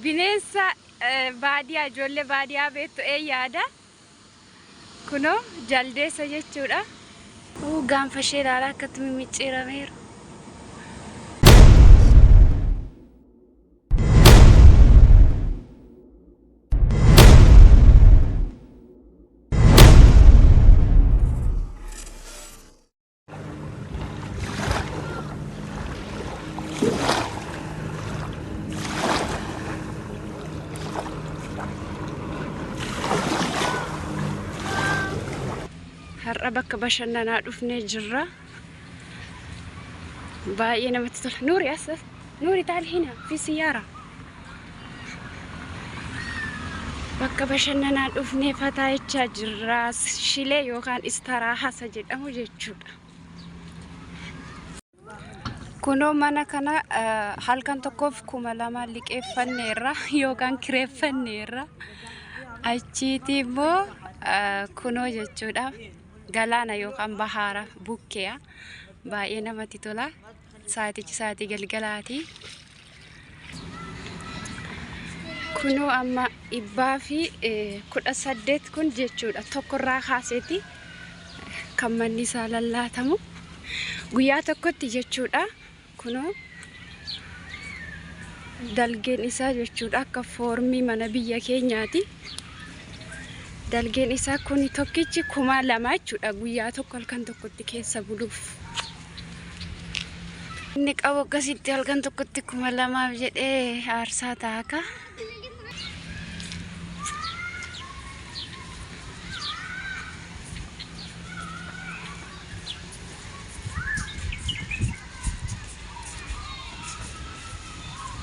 bineensa baadiyaa ijoollee baadiyaa beektu yaada kunoo jaldeessa jechuudha. Gaanfa ishee ilaalaa akkatti mimmiicciirameera. Har'a bakka bashannanaa dhufnee jirra. Baay'ee namatti tola. Nuuri asas. Nuuri taal hina fi siyyaara. Bakka bashannanaa dhufnee fataayichaa jirra. Shilee yookaan istaraahaa jedhamu jechuudha. Kunoo mana kana halkan tokkoof 2,000 liqeeffanneerra yookaan kireeffanneerra. Achiiti immoo kunoo jechuudha. Galaana yookaan bahaara bukkeya baay'ee namatti tola. Saatii galgalaati. Kunoo amma 18 kun jechuudha. Tokkorraa kaaseeti kan manni isaa lallaatamu guyyaa tokkotti jechuudha. Kunoo dalgeen isaa jechuudha akka foormii mana biyya keenyaati. Dalgeen isaa kun tokkichi 2,000 jechuudha guyyaa tokko halkan tokkotti keessa buluuf. Inni qabu akkasitti halkan tokkotti 2,000 jedhee aarsaa taaka.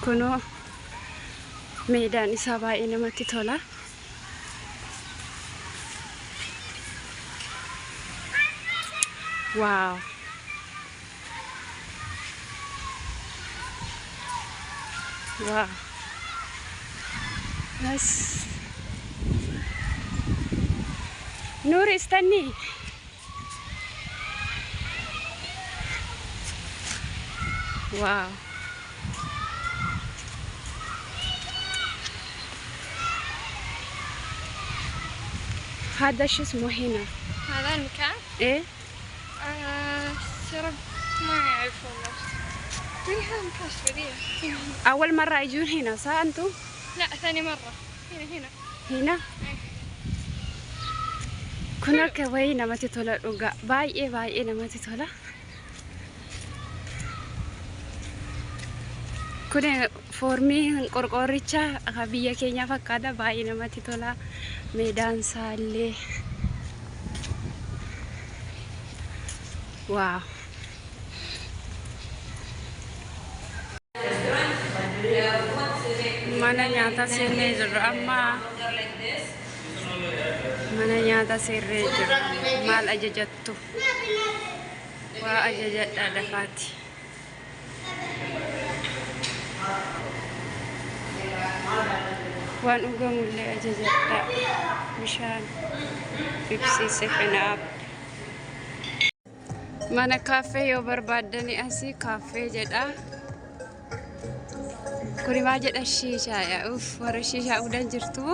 Kunoo meedaan isaa baay'ee namatti tola. Wow. Wow. Yes. Nur استني. Wow. هذا شو اسمه هنا؟ هذا المكان؟ ايه؟ شرب ما أعرف والله. من هذا المكان السعودية. أول مرة يجون هنا صح أنتم؟ لا ثاني مرة. هنا. هنا؟ كنا كوي نمتي تولا رجع باي نمتي تولا. كنا فورمي قرقوريتشا خبيا كينيا فكذا باي نمتي تولا ميدان سالي. واو. Mana nyata sirree jiru amma mana nyata sirree jiru maal ajajattu waa ajajadha dafaati waan dhugamullee ajajadha bishaan Pepsi 7up mana kaaffee yoo barbaadani asii kaaffee jedha. Kuni maal jedha shishaa ya warra shishaa udan jirtu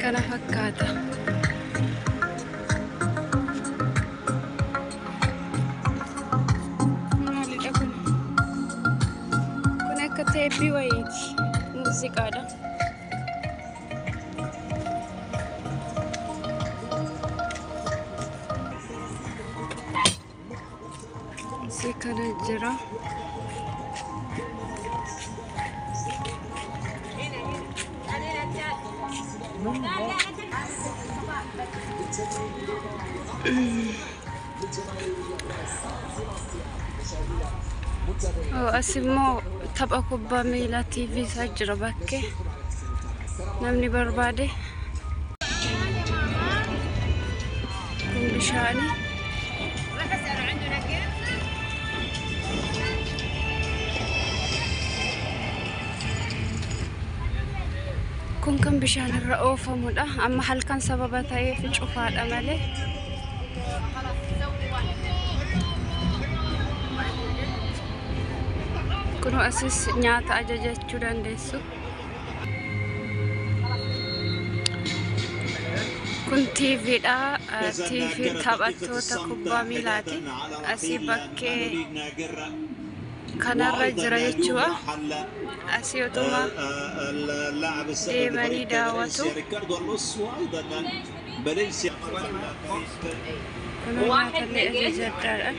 kana fakkaata. Maalidha kun akka teeppii wayiiti muuziqaadha. Si kana jira. Asimo tapha kubbaa miilaa TV isaa jira bakkee namni barbaade. Kun bishaani. kun kan bishaan irra oofamudha. Amma halkan sababa ta'eef cufaadha malee. Kunoo asis nyaata ajajachuu dandeessu. Kun TVdha. TV taphattoota kubbaa miilaati. Asii bakkee kanarra jira jechuudha. Asii utuma deemanii daawwatu. Kunoo nyaatallee ajajadhaadha.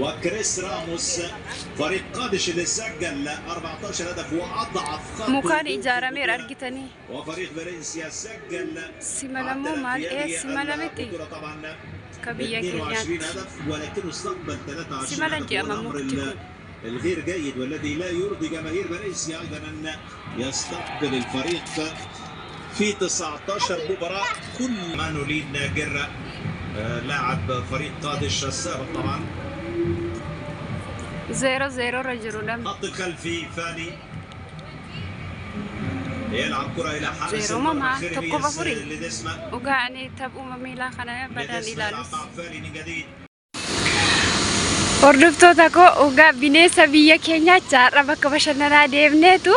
وكريس راموس فريق قادش اللي سجل 14 هدف واضعف خط مكان إجارة أرجتني وفريق فالنسيا سجل سيمالمو مال إيه سيمالمتي طبعا كبية 22 هدف ولكنه استقبل 23 سيمالنجي أمامك الغير جيد والذي لا يرضي جماهير فالنسيا ايضا ان يستقبل الفريق في 19 مباراة. كل مانولين ناجر لاعب فريق قادش السابق طبعا 0-0 رجلوا دم خط الخلفي فاني يلعب كرة إلى حارس ماما المرمى تقوى فري لدسمة وقعني تبقوا مميلا خنا بدل إلى فاني من جديد. hordoftoota koo ugaa bineensa biyya keenya jaarra bakka bashannanaa deemneetu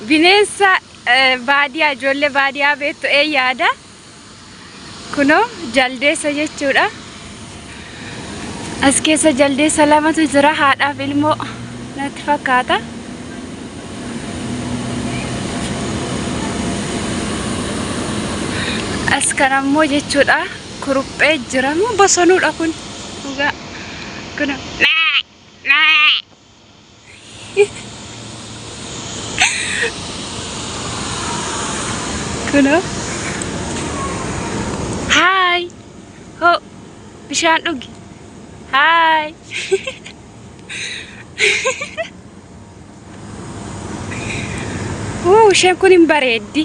bineensa baadiyaa ijoollee baadiyaa beektu yaada. Kunoo jaldeessa jechuudha. As keessa jaldeessa lamatu jira, haadhaaf ilmoo natti fakkaata. As kanammoo jechuudha kuruphee jiramu bosonuudha kun ugaa. Kunoo kunoo haay ho bishaan dhugi haay isheen kun hin bareeddi.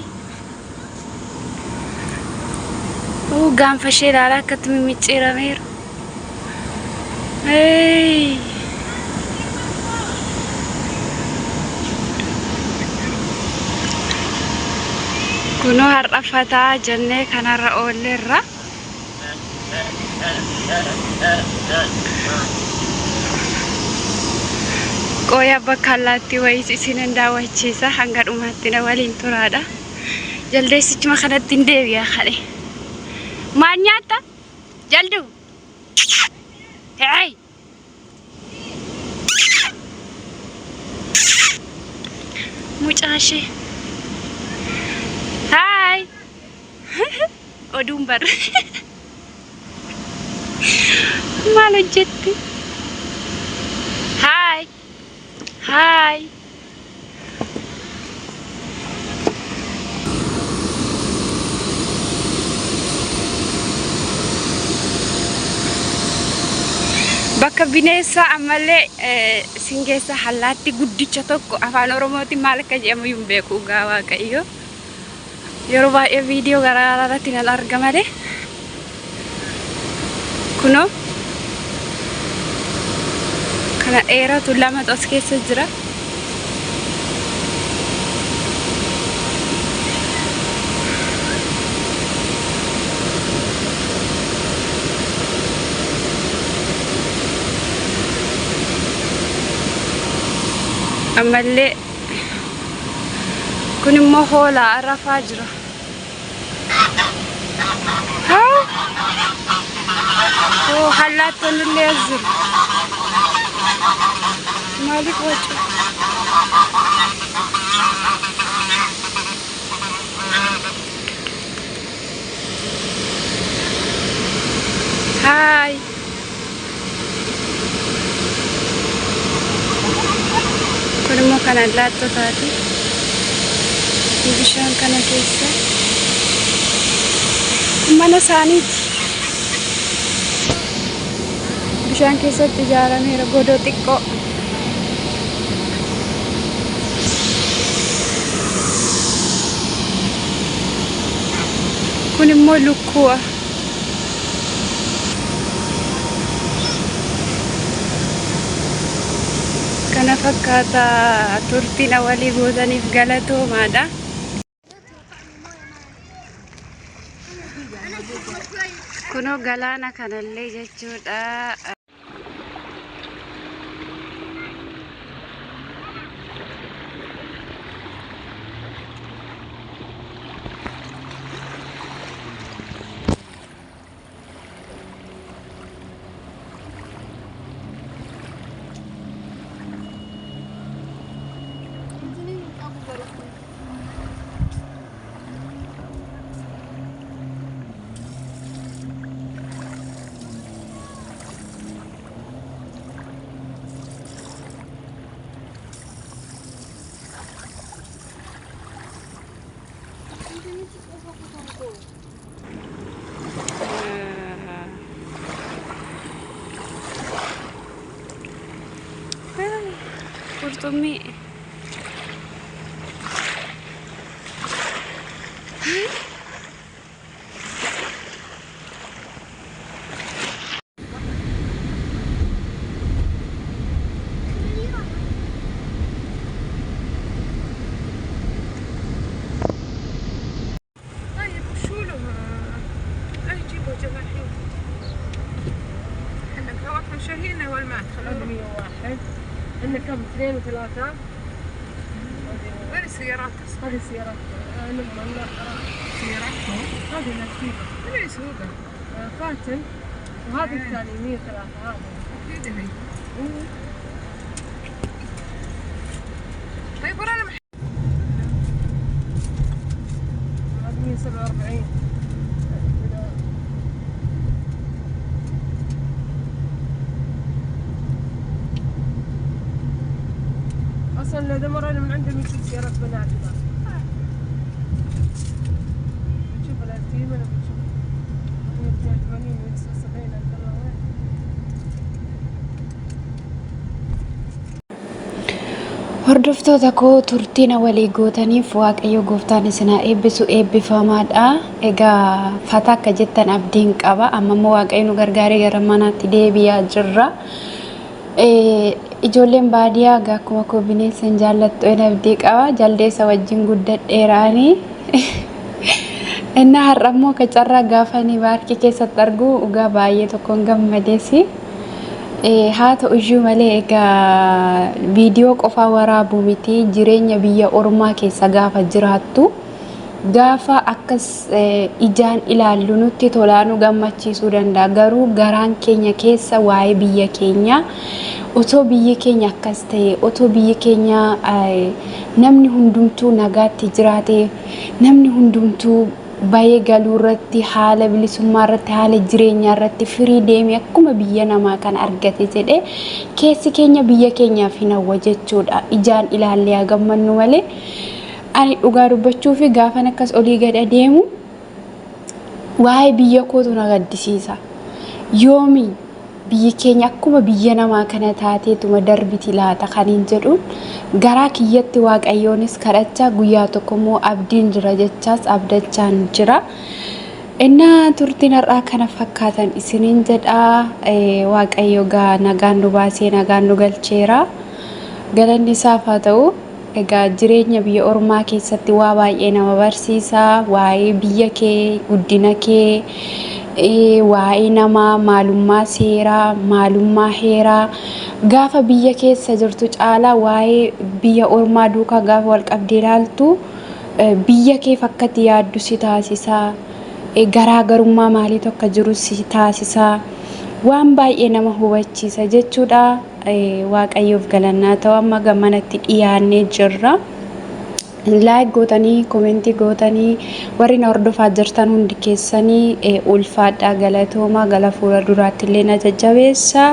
Gaanfa ishee ilaalaa akkatti mimicciirameeru. Kunoo har'a fataa jennee kanarra oolleerra. Qooya bakka allaattii wayis isinin daawwachiisa hanga dhumaatti na waliin turaadha. Jaldeessichuma kanatti hin deebi'a kadhe. Maal nyaata? Jalduu. Hey. Mucaashi. Hi. Oduun bar. Maal hojjetti? Hi. Hi. Bakka bineensa ammallee singeessa allaattii guddicha tokko afaan Oromootiin maal akka jedhamu hin beeku gaa Waaqayyo. Yeroo baay'ee viidiyoo garaagaraa irratti nan arga malee. Kunoo kana dheeratu lamatu as keessa jira. Ammallee kun immoo hoolaa rafaa jira. Allaattiin illee as jiru. Maaliif wacu? Hi. Kun immoo kan allaattotaati. Bishaan kana keessa mana isaaniiti. Bishaan keessatti ijaarameera godoo xiqqoo. Kun immoo lukkuudha. fakkaata turtiin walii gootaniif galatoomaadha. Kunoo galaana kanallee jechuudha. Qurxummii شارينا والماء خلونا 101 عندنا كم 2 و3 وين السيارات؟ هذه السيارات سيارات هذه نسيبة من يسوقها؟ فاتن وهذه الثانية 103 هذه أكيد هي طيب ورانا هذه 147 اصلا اذا مرينا من عندهم يشوف سيارات بنات بس نشوف الارتيب ولا بنشوف 182 179 الله وين. Hordoftoota koo turtiin walii gootaniif waaqayyo gooftaan isinaa eebbisu eebbifamaadha. Egaa fata akka jettan abdiin qaba. Amma immoo waaqayyo nu gargaaree gara manaatti deebi'aa jirra. Ijoolleen baadiyyaa akkuma koo bineensa jaallattu abdii qaba. Jaldeessa wajjin guddadheeraanii. Inna har'a immoo kacarraa gaafanii baarkii keessatti argu dhugaa baay'ee tokkoon gammadeesi. Haa ta'u iyyuu malee egaa viidiyoo qofaa waraabuu miti jireenya biyya ormaa keessa gaafa jiraattu gaafa akkas ijaan ilaallu nutti tolaanu gammachiisuu danda'a. Garuu garaan keenya keessa waa'ee biyya keenya otoo biyyi keenya akkas ta'e otoo biyyi keenya namni hundumtuu nagaatti jiraate namni hundumtuu baay'ee galuu irratti haala bilisummaa irratti haala jireenyaa irratti firii deemee akkuma biyya namaa kan argate jedhe keessi keenya biyya keenyaaf hin hawwa jechuudha. Ijaan ilaallee gammannu malee ani dhugaa dubbachuu fi gaafan akkas olii gad adeemu waa'ee biyya kootu na gaddisiisa. Yoomi biyyi keenya akkuma biyya namaa kana taateetuma darbiti laata kaniin jedhuun garaa kiyyatti waaqayyoonis kadhachaa guyyaa tokko immoo abdiin jira jechaas abdachaan jira. Inna turtiin har'aa kana fakkaatan isiniin jedha. Waaqayyo gaa nagaan nu baasee nagaan nu galcheera. Galanni isaaf haa ta'u. Egaa jireenya biyya ormaa keessatti waa baay'ee nama barsiisa. Waa'ee biyya kee, guddina kee, waa'ee namaa, maalummaa seeraa, maalummaa heeraa gaafa biyya keessa jirtu caalaa waa'ee biyya ormaa duukaa gaafa wal qabdee ilaaltu biyya kee fakkatti yaaddu si taasisa. Garaagarummaa maalii tokko jiru si taasisa. Waan baay'ee nama hubachiisa jechuudha. Waaqayyoof galannaa ta'u amma gammanatti dhiyaannee jirra. Like gootanii komentii gootanii warri na hordofaa jirtan hundi keessanii ulfaadhaa galatooma gara fuula duraatti illee na jajjabeessa.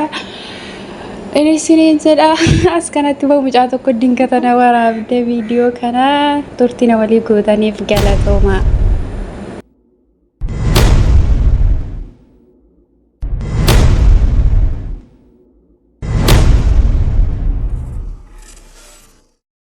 Isiniin jedha as kanatti mucaa tokko dinkata na waraabde viidiyoo kana turtii na walii gootaniif galatooma.